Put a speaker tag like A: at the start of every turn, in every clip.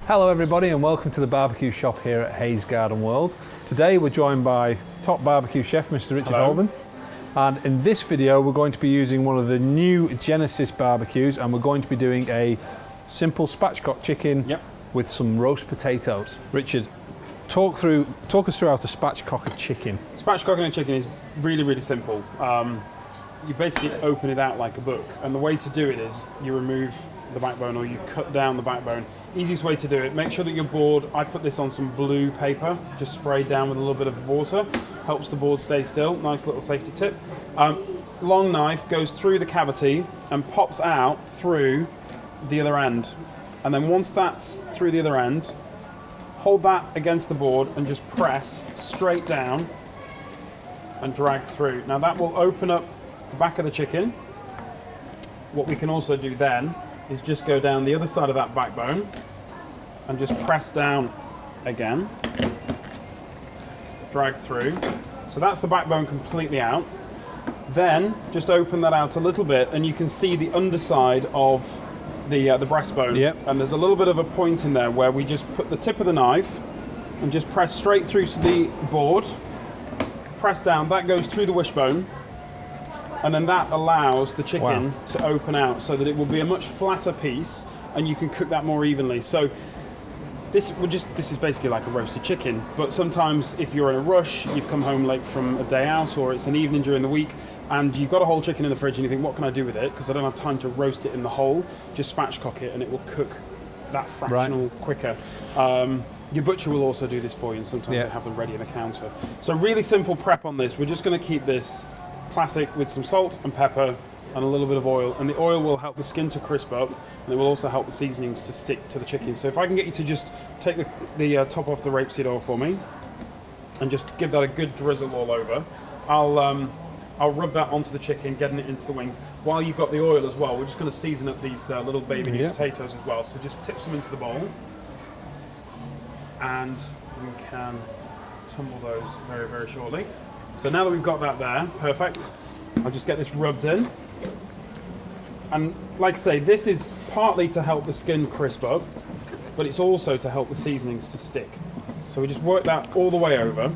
A: Hello everybody and welcome to the barbecue shop here at Hayes Garden World. Today we're joined by top barbecue chef Mr. Richard Holden, and in this video we're going to be using one of the new Genesis barbecues, and we're going to be doing a simple spatchcock chicken with some roast potatoes. Richard, talk us through how to spatchcock a chicken.
B: Spatchcocking a chicken is really simple. You basically open it out like a book, and the way to do it is you remove the backbone or you cut down the backbone. Easiest way to do it, make sure that your board, I put this on some blue paper, just sprayed down with a little bit of water, helps the board stay still, nice little safety tip. Long knife goes through the cavity and pops out through the other end. And then once that's through the other end, hold that against the board and just press straight down and drag through. Now that will open up the back of the chicken. What we can also do then is just go down the other side of that backbone and just press down again, drag through. So that's the backbone completely out. Then just open that out a little bit and you can see the underside of the breastbone. And there's a little bit of a point in there where we just put the tip of the knife and just press straight through to the board, press down, that goes through the wishbone, and then that allows the chicken to open out so that it will be a much flatter piece and you can cook that more evenly. So this is basically like a roasted chicken, but sometimes if you're in a rush, you've come home late from a day out or it's an evening during the week and you've got a whole chicken in the fridge and you think, what can I do with it? Because I don't have time to roast it in the whole, just spatchcock it and it will cook that fractional quicker. Your butcher will also do this for you, and sometimes they have them ready on the counter. So really simple prep on this. We're just going to keep this classic with some salt and pepper and a little bit of oil, and the oil will help the skin to crisp up and it will also help the seasonings to stick to the chicken. So if I can get you to just take the top off the rapeseed oil for me and just give that a good drizzle all over, I'll rub that onto the chicken, getting it into the wings. While you've got the oil as well, we're just going to season up these little baby new potatoes as well. So just tip some into the bowl and we can tumble those very shortly. So now that we've got that there, perfect, I'll just get this rubbed in. And like I say, this is partly to help the skin crisp up, but it's also to help the seasonings to stick. So we just work that all the way over,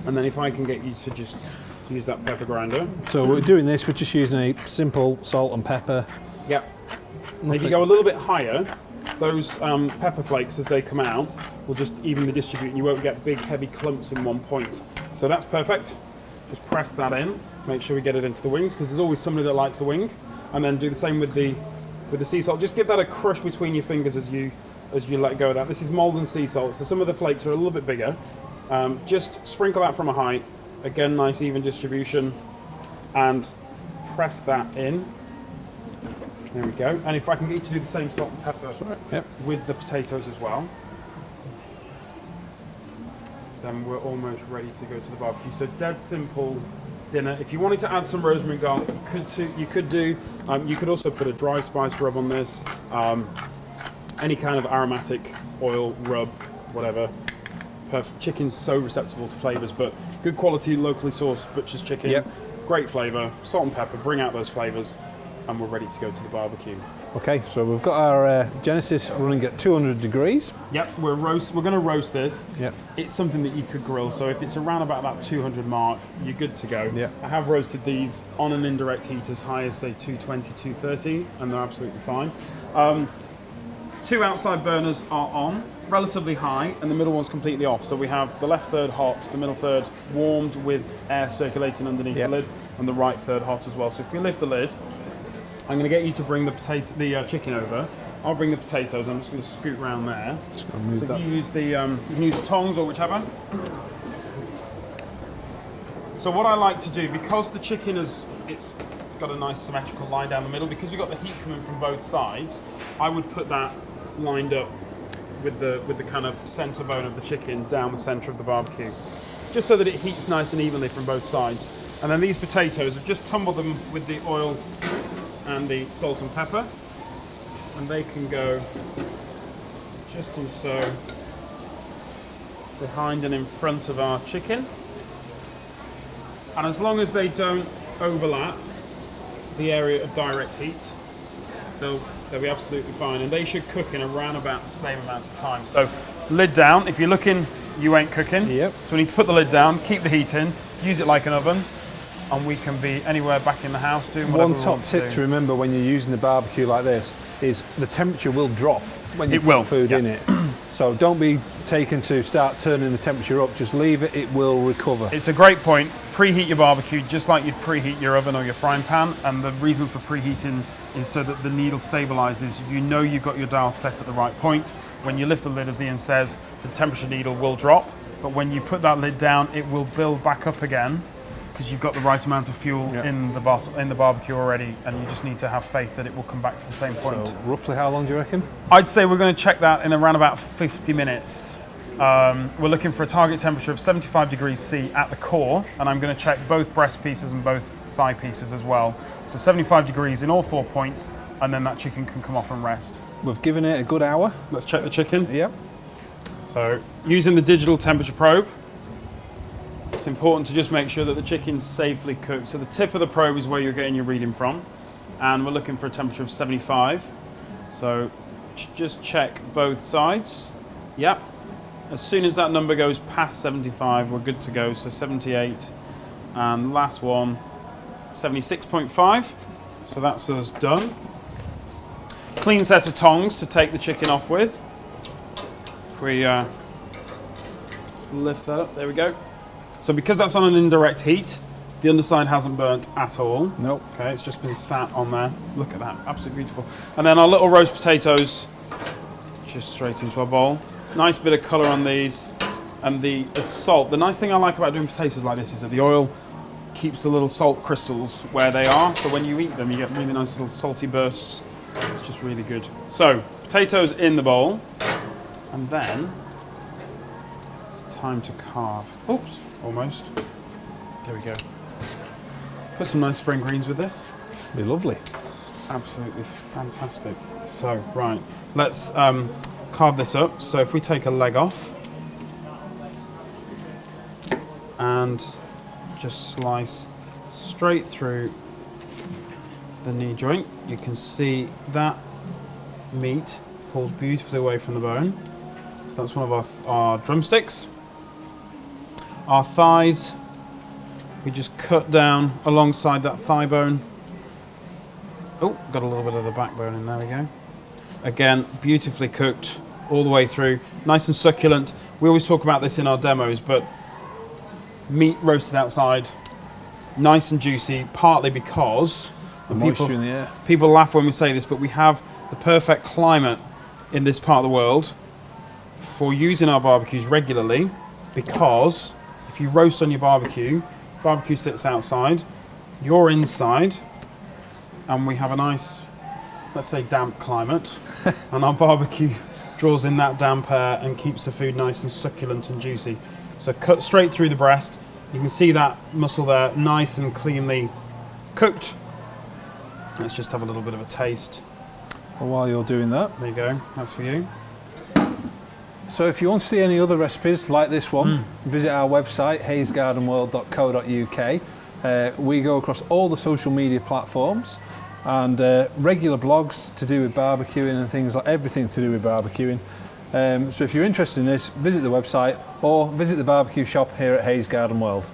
B: and then if I can get you to just use that pepper grinder.
A: So we're doing this, we're just using a simple salt and pepper.
B: Yep. And if you go a little bit higher, those pepper flakes as they come out will just evenly distribute and you won't get big heavy clumps in one point. So that's perfect. Just press that in, make sure we get it into the wings, because there's always somebody that likes a wing. And then do the same with the sea salt. Just give that a crush between your fingers as you let go of that. This is Holden sea salt, so some of the flakes are a little bit bigger. Just sprinkle that from a height. Again, nice even distribution, and press that in. There we go. And if I can get you to do the same salt and pepper with the potatoes as well, then we're almost ready to go to the barbecue. So dead simple dinner. If you wanted to add some rosemary and garlic, you could do. You could also put a dry spice rub on this, any kind of aromatic oil rub, whatever. Perfect. Chicken's so receptible to flavors, but good quality, locally sourced butcher's chicken. Great flavor, salt and pepper, bring out those flavors, and we're ready to go to the barbecue.
A: Okay, so we've got our Genesis running at 200 degrees.
B: Yep, we're going to roast this.
A: Yep.
B: It's something that you could grill, so if it's around about that 200 mark, you're good to go. Yep. I have roasted these on an indirect heat as high as, say, 220, 230, and they're absolutely fine. Two outside burners are on, relatively high, and the middle one's completely off. So we have the left third hot, the middle third warmed with air circulating underneath the lid, and the right third hot as well. So if we lift the lid, I'm going to get you to bring the chicken over. I'll bring the potatoes. I'm just going to scoot around there. So you use you can use the tongs or whichever. So what I like to do, because the chicken it's got a nice symmetrical line down the middle, because you've got the heat coming from both sides, I would put that lined up with the kind of center bone of the chicken down the center of the barbecue, just so that it heats nice and evenly from both sides. And then these potatoes, I've just tumbled them with the oil and the salt and pepper, and they can go just as so behind and in front of our chicken. And as long as they don't overlap the area of direct heat, they'll be absolutely fine, and they should cook in around about the same amount of time. So lid down. If you're looking, you ain't cooking.
A: Yep.
B: So we need to put the lid down, keep the heat in, use it like an oven, and we can be anywhere back in the house doing whatever.
A: One top tip to remember when you're using the barbecue like this is the temperature will drop when you put food in it. So don't be taken to start turning the temperature up, just leave it, it will recover.
B: It's a great point. Preheat your barbecue just like you'd preheat your oven or your frying pan, and the reason for preheating is so that the needle stabilizes. You know you've got your dial set at the right point. When you lift the lid, as Ian says, the temperature needle will drop, but when you put that lid down, it will build back up again, because you've got the right amount of fuel in the barbecue already, and you just need to have faith that it will come back to the same point.
A: So roughly how long do you reckon?
B: I'd say we're going to check that in around about 50 minutes. We're looking for a target temperature of 75 degrees C at the core, and I'm going to check both breast pieces and both thigh pieces as well. So 75 degrees in all 4 points, and then that chicken can come off and rest.
A: We've given it a good hour.
B: Let's check the chicken.
A: Yep.
B: So using the digital temperature probe, it's important to just make sure that the chicken's safely cooked. So the tip of the probe is where you're getting your reading from, and we're looking for a temperature of 75. So just check both sides. Yep. As soon as that number goes past 75, we're good to go. So 78, and last one, 76.5. So that's us done. Clean set of tongs to take the chicken off with. If we just lift that up, there we go. So because that's on an indirect heat, the underside hasn't burnt at all.
A: Nope.
B: Okay, it's just been sat on there. Look at that, absolutely beautiful. And then our little roast potatoes, just straight into our bowl. Nice bit of colour on these, and the salt. The nice thing I like about doing potatoes like this is that the oil keeps the little salt crystals where they are, so when you eat them you get really nice little salty bursts. It's just really good. So, potatoes in the bowl, and then it's time to carve. Oops, almost. There we go. Put some nice spring greens with this.
A: Be lovely.
B: Absolutely fantastic. So, right, let's carve this up. So if we take a leg off and just slice straight through the knee joint, you can see that meat pulls beautifully away from the bone. So that's one of our drumsticks. Our thighs, we just cut down alongside that thigh bone. Oh, got a little bit of the backbone in there, we go. Again, beautifully cooked all the way through, nice and succulent. We always talk about this in our demos, but meat roasted outside, nice and juicy, partly because
A: the moisture in the air.
B: People laugh when we say this, but we have the perfect climate in this part of the world for using our barbecues regularly, because if you roast on your barbecue sits outside, you're inside, and we have a nice, let's say, damp climate, and our barbecue draws in that damp air and keeps the food nice and succulent and juicy. So cut straight through the breast. You can see that muscle there, nice and cleanly cooked. Let's just have a little bit of a taste.
A: Well, while you're doing that,
B: there you go, that's for you.
A: So if you want to see any other recipes like this one, visit our website, haysgardenworld.co.uk. We go across all the social media platforms, and regular blogs to do with barbecuing and things like everything to do with barbecuing. So if you're interested in this, visit the website or visit the barbecue shop here at Hayes Garden World.